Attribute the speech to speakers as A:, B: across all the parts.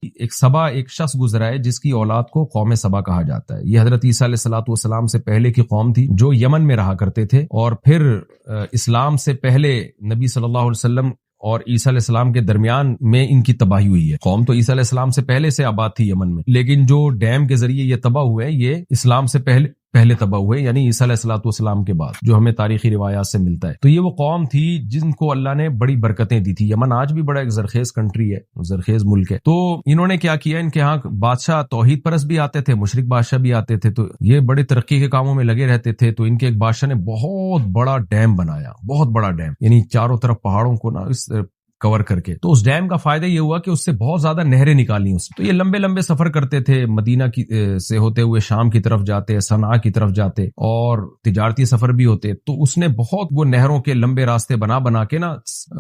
A: ایک سبا ایک شخص گزرا ہے جس کی اولاد کو قوم سبا کہا جاتا ہے. یہ حضرت عیسیٰ علیہ الصلوۃ والسلام سے پہلے کی قوم تھی جو یمن میں رہا کرتے تھے, اور پھر اسلام سے پہلے نبی صلی اللہ علیہ وسلم اور عیسیٰ علیہ السلام کے درمیان میں ان کی تباہی ہوئی ہے. قوم تو عیسیٰ علیہ السلام سے پہلے سے آباد تھی یمن میں, لیکن جو ڈیم کے ذریعے یہ تباہ ہوئے یہ اسلام سے پہلے تباہ ہوئے, یعنی عیسیٰ علیہ الصلوۃ والسلام کے بعد, جو ہمیں تاریخی روایات سے ملتا ہے. تو یہ وہ قوم تھی جن کو اللہ نے بڑی برکتیں دی تھی. یمن آج بھی بڑا ایک زرخیز کنٹری ہے, زرخیز ملک ہے. تو انہوں نے کیا کیا, ان کے ہاں بادشاہ توحید پرست بھی آتے تھے, مشرک بادشاہ بھی آتے تھے, تو یہ بڑے ترقی کے کاموں میں لگے رہتے تھے. تو ان کے ایک بادشاہ نے بہت بڑا ڈیم بنایا, بہت بڑا ڈیم, یعنی چاروں طرف پہاڑوں کو نا اس کور کر کے. تو اس ڈیم کا فائدہ یہ ہوا کہ اس سے بہت زیادہ نہریں نکالی اس. تو یہ لمبے لمبے سفر کرتے تھے, مدینہ کی سے ہوتے ہوئے شام کی طرف جاتے, صنعاء کی طرف جاتے, اور تجارتی سفر بھی ہوتے. تو اس نے بہت وہ نہروں کے لمبے راستے بنا کے نا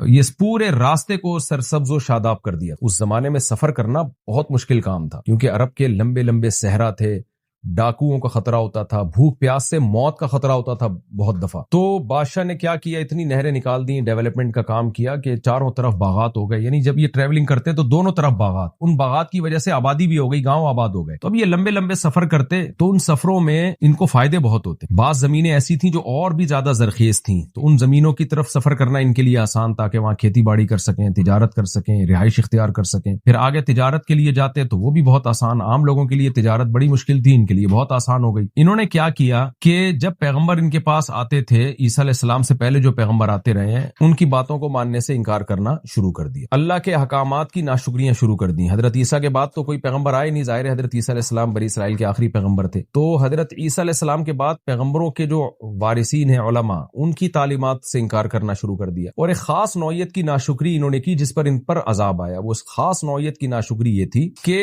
A: یہ اس پورے راستے کو سرسبز و شاداب کر دیا. اس زمانے میں سفر کرنا بہت مشکل کام تھا, کیونکہ عرب کے لمبے لمبے صحرا تھے, ڈاکوؤں کا خطرہ ہوتا تھا, بھوک پیاس سے موت کا خطرہ ہوتا تھا بہت دفعہ. تو بادشاہ نے کیا کیا, اتنی نہریں نکال دی, ڈیولپمنٹ کا کام کیا کہ چاروں طرف باغات ہو گئے. یعنی جب یہ ٹریولنگ کرتے تو دونوں طرف باغات, ان باغات کی وجہ سے آبادی بھی ہو گئی, گاؤں آباد ہو گئے. تو اب یہ لمبے لمبے سفر کرتے تو ان سفروں میں ان کو فائدے بہت ہوتے. بعض زمینیں ایسی تھیں جو اور بھی زیادہ زرخیز تھیں, تو ان زمینوں کی طرف سفر کرنا ان کے لیے آسان تھا کہ وہاں کھیتی باڑی کر سکیں, تجارت کر سکیں, رہائش اختیار کر سکیں. پھر آگے تجارت کے لیے جاتے تو وہ بھی بہت آسان. عام لوگوں کے لیے تجارت بڑی مشکل تھی, ان کے لیے بہت آسان ہو گئی. انہوں نے کیا کیا کہ جب پیغمبر ان کے پاس آتے تھے, عیسیٰ علیہ السلام سے پہلے جو پیغمبر آتے رہے ہیں, ان کی باتوں کو ماننے سے انکار کرنا شروع کر دیا, اللہ کے احکامات کی ناشکریاں شروع کر دی. حضرت عیسیٰ کے بعد تو کوئی پیغمبر آئے نہیں, ظاہر ہے حضرت عیسیٰ علیہ السلام بنی اسرائیل کے آخری پیغمبر تھے. تو حضرت عیسیٰ علیہ السلام کے بعد پیغمبروں کے جو وارثین ہیں علماء, ان کی تعلیمات سے انکار کرنا شروع کر دیا, اور ایک خاص نوعیت کی ناشکری انہوں نے کی جس پر ان پر عذاب آیا. وہ خاص نوعیت کی ناشکری یہ تھی کہ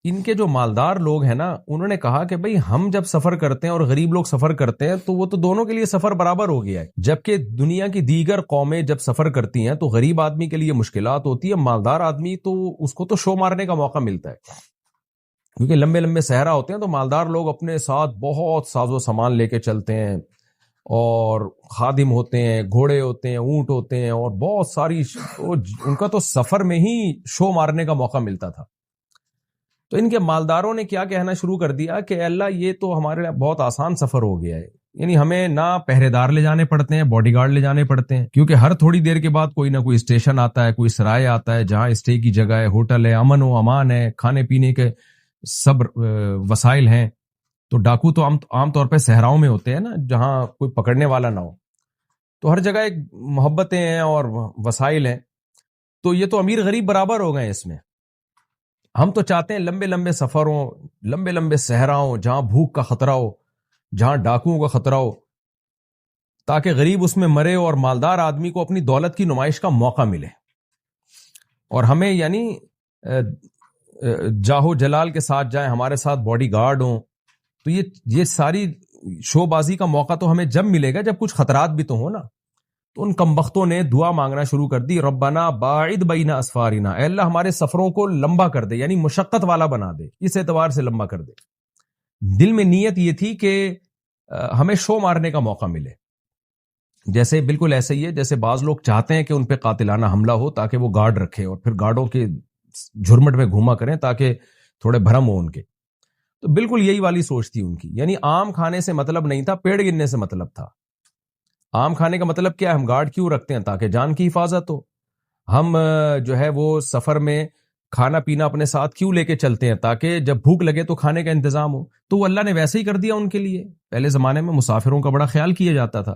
A: ان کے جو مالدار لوگ ہیں نا, انہوں نے کہا کہ بھئی ہم جب سفر کرتے ہیں اور غریب لوگ سفر کرتے ہیں تو وہ تو دونوں کے لیے سفر برابر ہو گیا ہے, جبکہ دنیا کی دیگر قومیں جب سفر کرتی ہیں تو غریب آدمی کے لیے مشکلات ہوتی ہے, مالدار آدمی تو اس کو تو شو مارنے کا موقع ملتا ہے, کیونکہ لمبے لمبے صحرا ہوتے ہیں. تو مالدار لوگ اپنے ساتھ بہت ساز و سامان لے کے چلتے ہیں, اور خادم ہوتے ہیں, گھوڑے ہوتے ہیں, اونٹ ہوتے ہیں, اور بہت ساری ان کا تو سفر میں ہی شو مارنے کا موقع ملتا تھا. تو ان کے مالداروں نے کیا کہنا شروع کر دیا کہ اللہ یہ تو ہمارے لیے بہت آسان سفر ہو گیا ہے, یعنی ہمیں نہ پہرے دار لے جانے پڑتے ہیں, باڈی گارڈ لے جانے پڑتے ہیں, کیونکہ ہر تھوڑی دیر کے بعد کوئی نہ کوئی اسٹیشن آتا ہے, کوئی سرائے آتا ہے جہاں اسٹے کی جگہ ہے, ہوٹل ہے, امن و امان ہے, کھانے پینے کے سب وسائل ہیں. تو ڈاکو تو عام طور پہ صحراؤں میں ہوتے ہیں نا, جہاں کوئی پکڑنے والا نہ ہو. تو ہر جگہ ایک محبتیں ہیں اور وسائل ہیں. تو یہ تو امیر غریب برابر ہو گئے اس میں. ہم تو چاہتے ہیں لمبے لمبے سفروں, لمبے لمبے صحراؤں, جہاں بھوک کا خطرہ ہو, جہاں ڈاکوؤں کا خطرہ ہو, تاکہ غریب اس میں مرے اور مالدار آدمی کو اپنی دولت کی نمائش کا موقع ملے, اور ہمیں یعنی جاہو جلال کے ساتھ جائیں, ہمارے ساتھ باڈی گارڈ ہوں. تو یہ ساری شو بازی کا موقع تو ہمیں جب ملے گا جب کچھ خطرات بھی تو ہو نا. تو ان کمبختوں نے دعا مانگنا شروع کر دی, ربنا باعد بین اسفارنا, اے اللہ ہمارے سفروں کو لمبا کر دے, یعنی مشقت والا بنا دے, اس اعتبار سے لمبا کر دے. دل میں نیت یہ تھی کہ ہمیں شو مارنے کا موقع ملے. جیسے بالکل ایسے ہی ہے جیسے بعض لوگ چاہتے ہیں کہ ان پہ قاتلانہ حملہ ہو تاکہ وہ گارڈ رکھے اور پھر گارڈوں کے جھرمٹ میں گھوما کریں تاکہ تھوڑے بھرم ہو ان کے. تو بالکل یہی والی سوچ تھی ان کی, یعنی آم کھانے سے مطلب نہیں تھا, پیڑ گرنے سے مطلب تھا. آم کھانے کا مطلب کیا ہے, ہم گارڈ کیوں رکھتے ہیں, تاکہ جان کی حفاظت ہو. ہم جو ہے وہ سفر میں کھانا پینا اپنے ساتھ کیوں لے کے چلتے ہیں, تاکہ جب بھوک لگے تو کھانے کا انتظام ہو. تو وہ اللہ نے ویسے ہی کر دیا ان کے لیے. پہلے زمانے میں مسافروں کا بڑا خیال کیا جاتا تھا,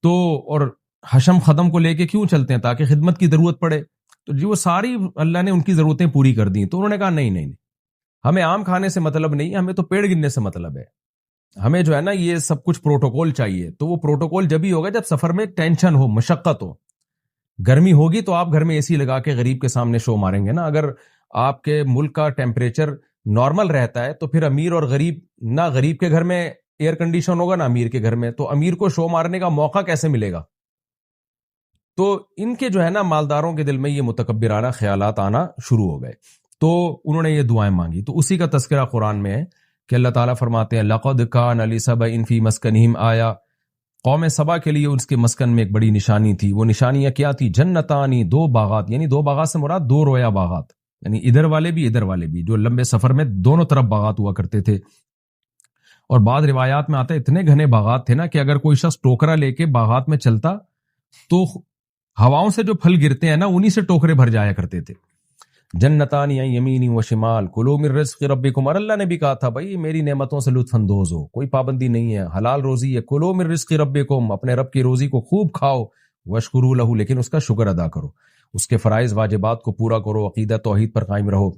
A: تو اور حشم خدم کو لے کے کیوں چلتے ہیں, تاکہ خدمت کی ضرورت پڑے. تو جو وہ ساری اللہ نے ان کی ضرورتیں پوری کر دی. تو انہوں نے کہا نہیں, ہمیں آم کھانے سے مطلب نہیں, ہمیں تو پیڑ گرنے سے مطلب ہے. ہمیں جو ہے نا یہ سب کچھ پروٹوکول چاہیے. تو وہ پروٹوکول جب ہی ہوگا جب سفر میں ٹینشن ہو, مشقت ہو. گرمی ہوگی تو آپ گھر میں اے سی لگا کے غریب کے سامنے شو ماریں گے نا. اگر آپ کے ملک کا ٹیمپریچر نارمل رہتا ہے تو پھر امیر اور غریب, نہ غریب کے گھر میں ایئر کنڈیشن ہوگا نہ امیر کے گھر میں, تو امیر کو شو مارنے کا موقع کیسے ملے گا. تو ان کے جو ہے نا مالداروں کے دل میں یہ متکبرانہ خیالات آنا شروع ہو گئے. تو انہوں نے یہ دعائیں مانگی. تو اسی کا تذکرہ قرآن میں ہے کہ اللہ تعالیٰ فرماتے ہیں لقد کان لسبأ فی مسکنہم آیا, قوم سبا کے لیے اس کے مسکن میں ایک بڑی نشانی تھی. وہ نشانیاں کیا تھی, جنتانی, دو باغات, یعنی دو باغات سے مراد دو رویا باغات, یعنی ادھر والے بھی جو لمبے سفر میں دونوں طرف باغات ہوا کرتے تھے. اور بعض روایات میں آتا ہے اتنے گھنے باغات تھے نا کہ اگر کوئی شخص ٹوکرا لے کے باغات میں چلتا تو ہواؤں سے جو پھل گرتے ہیں نا انہی سے ٹوکرے بھر جایا کرتے تھے. جنتان یمینی و شمال کلوا من رزق ربکم، اور اللہ نے بھی کہا تھا بھائی میری نعمتوں سے لطف اندوز ہو، کوئی پابندی نہیں ہے، حلال روزی ہے. کلوا من رزق ربکم، اپنے رب کی روزی کو خوب کھاؤ. واشکروا لہ، لیکن اس کا شکر ادا کرو، اس کے فرائض واجبات کو پورا کرو، عقیدہ توحید پر قائم رہو.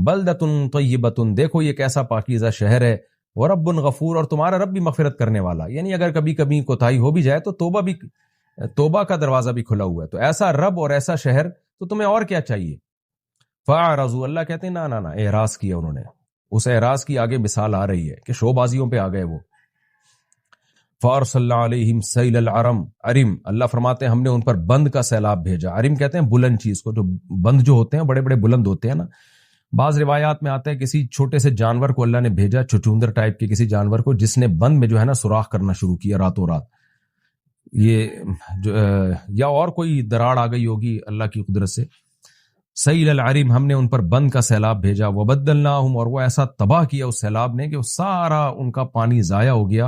A: بلدۃ طیبۃ، دیکھو یہ کیسا پاکیزہ شہر ہے. ورب غفور، اور تمہارا رب بھی مغفرت کرنے والا. یعنی اگر کبھی کبھی کوتاہی ہو بھی جائے تو توبہ کا دروازہ بھی کھلا ہوا ہے. تو ایسا رب اور ایسا شہر، تو تمہیں اور کیا چاہیے. فاعرضوا، اللہ کہتے ہیں نا اعراض کیا انہوں نے. اس اعراض کی آگے مثال آ رہی ہے کہ شو بازیوں پہ آ گئے وہ. فارسلنا علیہم سیل العرم، عرم اللہ فرماتے ہیں ہم نے ان پر بند کا سیلاب بھیجا. عرم کہتے ہیں بلند چیز کو، جو بند جو ہوتے ہیں بڑے بڑے بلند ہوتے ہیں نا. بعض روایات میں آتا ہے کسی چھوٹے سے جانور کو اللہ نے بھیجا، چچوندر ٹائپ کے کسی جانور کو، جس نے بند میں جو ہے نا سوراخ کرنا شروع کیا راتوں رات. یہ یا اور کوئی دراڑ آ گئی ہوگی اللہ کی قدرت سے. سیل العرم، ہم نے ان پر بند کا سیلاب بھیجا. وبدلناہم، اور وہ ایسا تباہ کیا اس سیلاب نے کہ وہ سارا ان کا پانی ضائع ہو گیا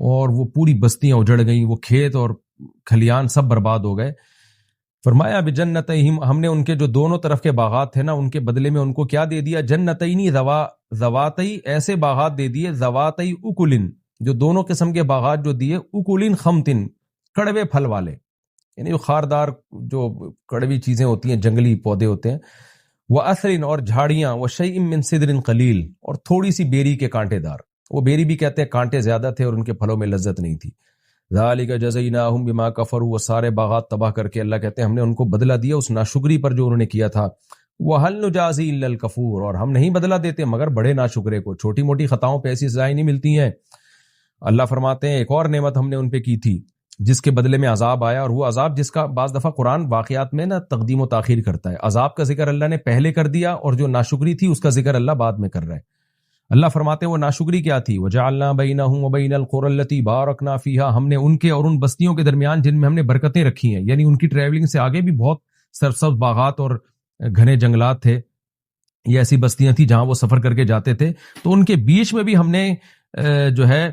A: اور وہ پوری بستیاں اجڑ گئیں، وہ کھیت اور کھلیان سب برباد ہو گئے. فرمایا بجنتہم، ہم نے ان کے جو دونوں طرف کے باغات تھے نا ان کے بدلے میں ان کو کیا دے دیا. جنتینی ذواتی، ایسے باغات دے دیے، ذواتی اکلن، جو دونوں قسم کے باغات جو دیے، اکلن خمتن، کڑوے پھل والے. یعنی جو خاردار جو کڑوی چیزیں ہوتی ہیں، جنگلی پودے ہوتے ہیں. وَأَثْرٍ، اور جھاڑیاں. وَشَيْءٍ مِّن صِدْرٍ قَلِيلٍ، اور تھوڑی سی بیری کے کانٹے دار. وہ بیری بھی کہتے ہیں کانٹے زیادہ تھے اور ان کے پھلوں میں لذت نہیں تھی. ذَلِكَ جَزَيْنَاهُمْ بِمَا كَفَرُوا، وہ سارے باغات تباہ کر کے اللہ کہتے ہیں ہم نے ان کو بدلہ دیا اس ناشکری پر جو انہوں نے کیا تھا. وَهَلْ نُجَازِي إِلَّا الْكَفُورَ، اور ہم نہیں بدلہ دیتے مگر بڑے ناشکرے کو. چھوٹی موٹی خطاؤں پہ ایسی سزائیں نہیں ملتی ہیں. اللہ فرماتے ہیں ایک اور نعمت ہم نے ان پہ کی تھی جس کے بدلے میں عذاب آیا، اور وہ عذاب جس کا بعض دفعہ قرآن واقعات میں نا تقدیم و تاخیر کرتا ہے. عذاب کا ذکر اللہ نے پہلے کر دیا اور جو ناشکری تھی اس کا ذکر اللہ بعد میں کر رہا ہے. اللہ فرماتے ہیں وہ ناشکری کیا تھی. وَجَعَلْنَا بَيْنَهُمْ وَبَيْنَ الْقُرَى الَّتِي بَارَكْنَا فِيهَا، ہم نے ان کے اور ان بستیوں کے درمیان جن میں ہم نے برکتیں رکھی ہیں، یعنی ان کی ٹریولنگ سے آگے بھی بہت سرسبز باغات اور گھنے جنگلات تھے. یہ ایسی بستیاں تھیں جہاں وہ سفر کر کے جاتے تھے، تو ان کے بیچ میں بھی ہم نے جو ہے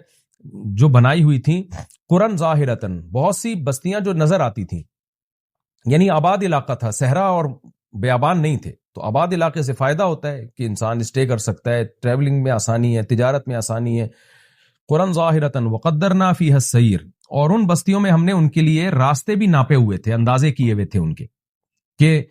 A: جو بنائی ہوئی تھیں قرن ظاہرتن، بہت سی بستیاں جو نظر آتی تھیں. یعنی آباد علاقہ تھا، صحرا اور بیابان نہیں تھے. تو آباد علاقے سے فائدہ ہوتا ہے کہ انسان اسٹے کر سکتا ہے، ٹریولنگ میں آسانی ہے، تجارت میں آسانی ہے. قرن ظاہرتن وقدرنا فیہا السیر، اور ان بستیوں میں ہم نے ان کے لیے راستے بھی ناپے ہوئے تھے، اندازے کیے ہوئے تھے ان کے، کہ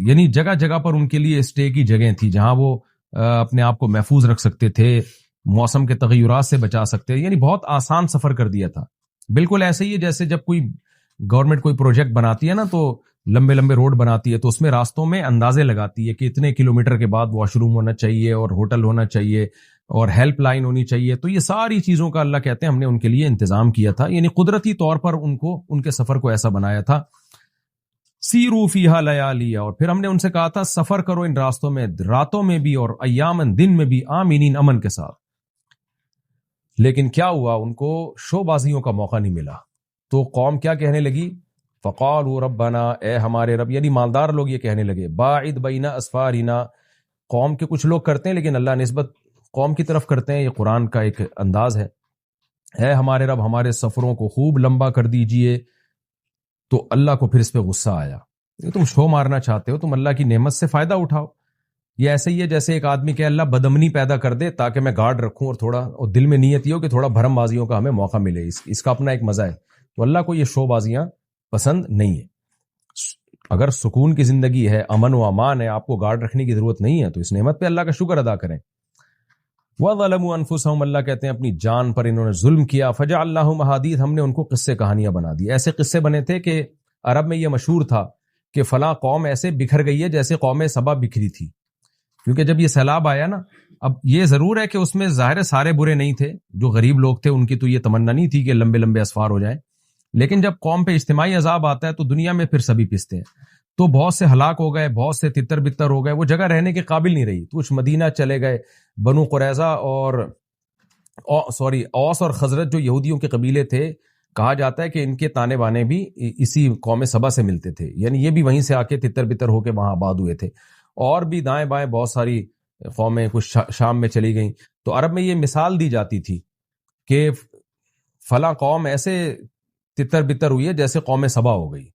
A: یعنی جگہ جگہ پر ان کے لیے اسٹے کی جگہیں تھی جہاں وہ اپنے آپ کو محفوظ رکھ سکتے تھے، موسم کے تغیرات سے بچا سکتے. یعنی بہت آسان سفر کر دیا تھا. بالکل ایسے ہی ہے جیسے جب کوئی گورنمنٹ کوئی پروجیکٹ بناتی ہے نا تو لمبے لمبے روڈ بناتی ہے تو اس میں راستوں میں اندازے لگاتی ہے کہ اتنے کلومیٹر کے بعد واش روم ہونا چاہیے اور ہوٹل ہونا چاہیے اور ہیلپ لائن ہونی چاہیے. تو یہ ساری چیزوں کا اللہ کہتے ہیں ہم نے ان کے لیے انتظام کیا تھا. یعنی قدرتی طور پر ان کے سفر کو ایسا بنایا تھا. سیرو فیہا لیالیہ، اور پھر ہم نے ان سے کہا تھا سفر کرو ان راستوں میں راتوں میں بھی اور ایامن دن میں بھی، آمینین امن کے ساتھ. لیکن کیا ہوا، ان کو شو بازیوں کا موقع نہیں ملا. تو قوم کیا کہنے لگی، فقالوا ربنا، اے ہمارے رب، یعنی مالدار لوگ یہ کہنے لگے، باعد بین اسفارنا. قوم کے کچھ لوگ کرتے ہیں لیکن اللہ نسبت قوم کی طرف کرتے ہیں، یہ قرآن کا ایک انداز ہے. اے ہمارے رب ہمارے سفروں کو خوب لمبا کر دیجئے. تو اللہ کو پھر اس پہ غصہ آیا. تم شو مارنا چاہتے ہو، تم اللہ کی نعمت سے فائدہ اٹھاؤ. یہ ایسے ہی ہے جیسے ایک آدمی کہ اللہ بدامنی پیدا کر دے تاکہ میں گارڈ رکھوں اور تھوڑا، اور دل میں نیت یہ ہو کہ تھوڑا بھرم بازیوں کا ہمیں موقع ملے، اس کا اپنا ایک مزہ ہے. تو اللہ کو یہ شو بازیاں پسند نہیں ہے. اگر سکون کی زندگی ہے، امن و امان ہے، آپ کو گارڈ رکھنے کی ضرورت نہیں ہے، تو اس نعمت پہ اللہ کا شکر ادا کریں. وَظَلَمُوا أَنفُسَهُمْ، اللہ کہتے ہیں اپنی جان پر انہوں نے ظلم کیا. فَجَعَلْنَاهُمْ أَحَادِيثَ، ہم نے ان کو قصے کہانیاں بنا دی. ایسے قصے بنے تھے کہ عرب میں یہ مشہور تھا کہ فلاں قوم ایسے بکھر گئی ہے جیسے قوم سبا بکھری تھی. کیونکہ جب یہ سیلاب آیا نا، اب یہ ضرور ہے کہ اس میں ظاہر سارے برے نہیں تھے، جو غریب لوگ تھے ان کی تو یہ تمنا نہیں تھی کہ لمبے لمبے اسفار ہو جائیں. لیکن جب قوم پہ اجتماعی عذاب آتا ہے تو دنیا میں پھر سبھی پستے ہیں. تو بہت سے ہلاک ہو گئے، بہت سے تتر بتر ہو گئے، وہ جگہ رہنے کے قابل نہیں رہی. کچھ مدینہ چلے گئے. بنو قریظہ اور اوس اور خزرج جو یہودیوں کے قبیلے تھے، کہا جاتا ہے کہ ان کے تانے بانے بھی اسی قوم سبا سے ملتے تھے. یعنی یہ بھی وہیں سے آ کے تتر بتر ہو کے وہاں آباد ہوئے تھے. اور بھی دائیں بائیں بہت ساری قومیں، کچھ شام میں چلی گئیں. تو عرب میں یہ مثال دی جاتی تھی کہ فلاں قوم ایسے تتر بتر ہوئی ہے جیسے قوم سبا ہو گئی.